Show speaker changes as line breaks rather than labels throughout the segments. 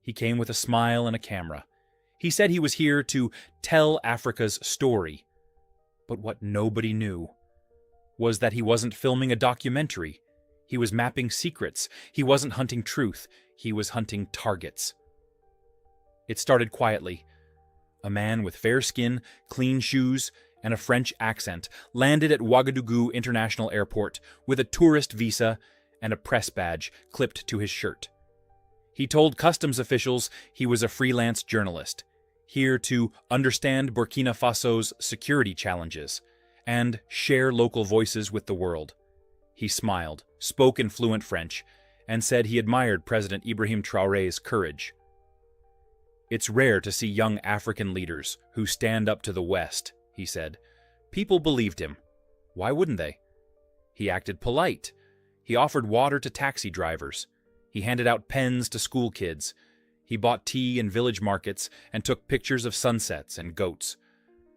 He came with a smile and a camera. He said he was here to tell Africa's story. But what nobody knew was that he wasn't filming a documentary. He was mapping secrets. He wasn't hunting truth. He was hunting targets. It started quietly. A man with fair skin, clean shoes, and a French accent landed at Ouagadougou International Airport with a tourist visa and a press badge clipped to his shirt. He told customs officials he was a freelance journalist, here to understand Burkina Faso's security challenges and share local voices with the world. He smiled, spoke in fluent French, and said he admired President Ibrahim Traore's courage. "It's rare to see young African leaders who stand up to the West," he said. People believed him. Why wouldn't they? He acted polite. He offered water to taxi drivers. He handed out pens to school kids. He bought tea in village markets and took pictures of sunsets and goats.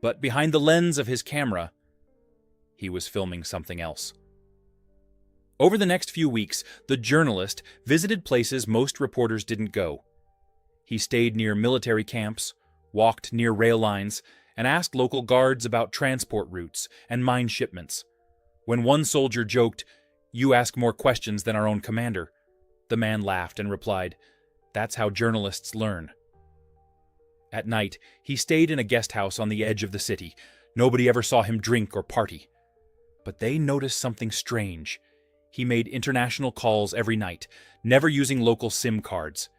But behind the lens of his camera, he was filming something else. Over the next few weeks, the journalist visited places most reporters didn't go. He stayed near military camps, walked near rail lines, and asked local guards about transport routes and mine shipments. When one soldier joked, "You ask more questions than our own commander," the man laughed and replied, "That's how journalists learn." At night, he stayed in a guest house on the edge of the city. Nobody ever saw him drink or party. But they noticed something strange. He made international calls every night, never using local SIM cards.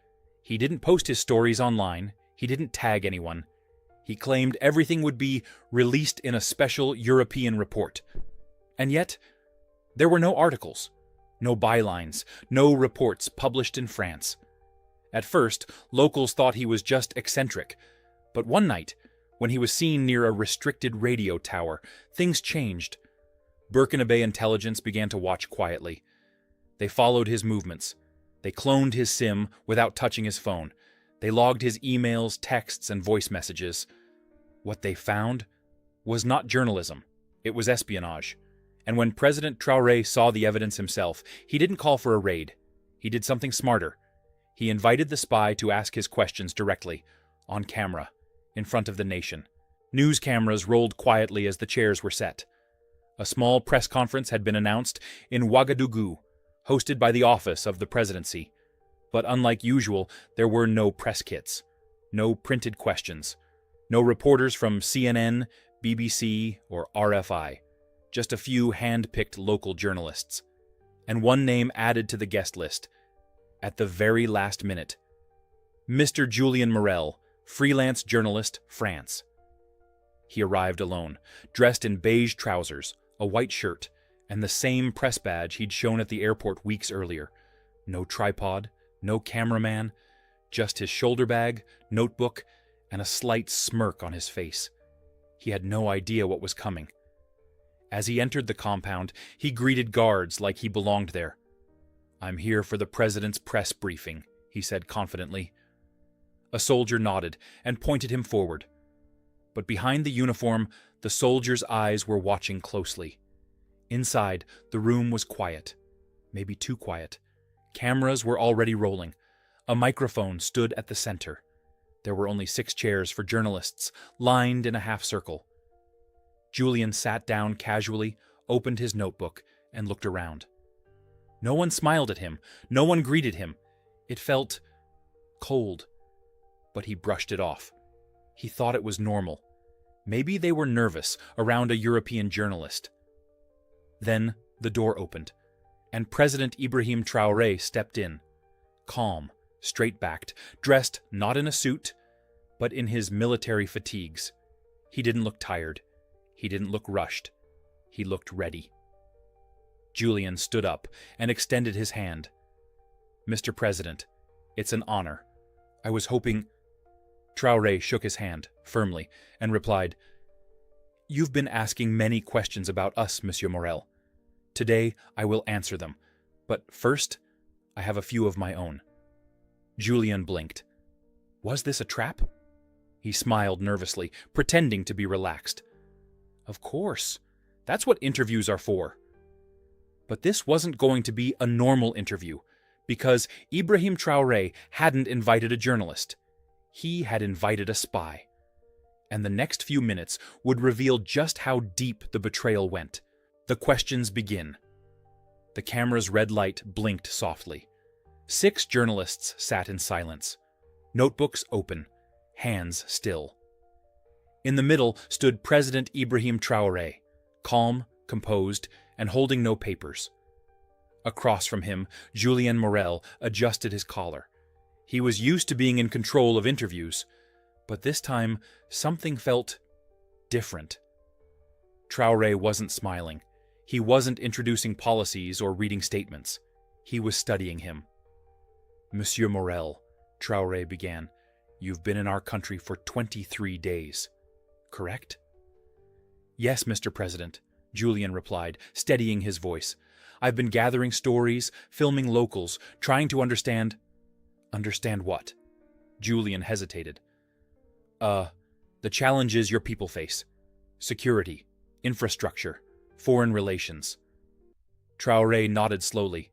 He didn't post his stories online. He didn't tag anyone. He claimed everything would be released in a special European report. And yet, there were no articles, no bylines, no reports published in France. At first, locals thought he was just eccentric. But one night, when he was seen near a restricted radio tower, things changed. Burkinabe intelligence began to watch quietly. They followed his movements. They cloned his SIM without touching his phone. They logged his emails, texts, and voice messages. What they found was not journalism. It was espionage. And when President Traore saw the evidence himself, he didn't call for a raid. He did something smarter. He invited the spy to ask his questions directly, on camera, in front of the nation. News cameras rolled quietly as the chairs were set. A small press conference had been announced in Ouagadougou, hosted by the office of the presidency. But unlike usual, there were no press kits, no printed questions, no reporters from CNN, BBC, or RFI. Just a few hand-picked local journalists. And one name added to the guest list. At the very last minute. Mr. Julien Morel, freelance journalist, France. He arrived alone, dressed in beige trousers, a white shirt, and the same press badge he'd shown at the airport weeks earlier. No tripod, no cameraman, just his shoulder bag, notebook, and a slight smirk on his face. He had no idea what was coming. As he entered the compound, he greeted guards like he belonged there. "I'm here for the president's press briefing," he said confidently. A soldier nodded and pointed him forward. But behind the uniform, the soldier's eyes were watching closely. Inside, the room was quiet. Maybe too quiet. Cameras were already rolling. A microphone stood at the center. There were only 6 chairs for journalists, lined in a half circle. Julien sat down casually, opened his notebook, and looked around. No one smiled at him. No one greeted him. It felt cold. But he brushed it off. He thought it was normal. Maybe they were nervous around a European journalist. Then the door opened, and President Ibrahim Traore stepped in, calm, straight-backed, dressed not in a suit, but in his military fatigues. He didn't look tired. He didn't look rushed. He looked ready. Julien stood up and extended his hand. "Mr. President, it's an honor. I was hoping—" Traore shook his hand, firmly, and replied, "You've been asking many questions about us, Monsieur Morel. Today, I will answer them. But first, I have a few of my own." Julien blinked. Was this a trap? He smiled nervously, pretending to be relaxed. Of course. That's what interviews are for. But this wasn't going to be a normal interview. Because Ibrahim Traore hadn't invited a journalist. He had invited a spy. And the next few minutes would reveal just how deep the betrayal went. The questions begin. The camera's red light blinked softly. 6 journalists sat in silence, notebooks open, hands still. In the middle stood President Ibrahim Traore, calm, composed, and holding no papers. Across from him, Julien Morel adjusted his collar. He was used to being in control of interviews, but this time something felt different. Traore wasn't smiling. He wasn't introducing policies or reading statements. He was studying him. "Monsieur Morel," Traore began, "you've been in our country for 23 days, correct?" "Yes, Mr. President," Julien replied, steadying his voice. "I've been gathering stories, filming locals, trying to understand—" "Understand what?" Julien hesitated. The challenges your people face. Security, infrastructure, foreign relations." Traore nodded slowly,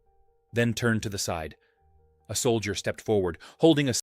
then turned to the side. A soldier stepped forward, holding a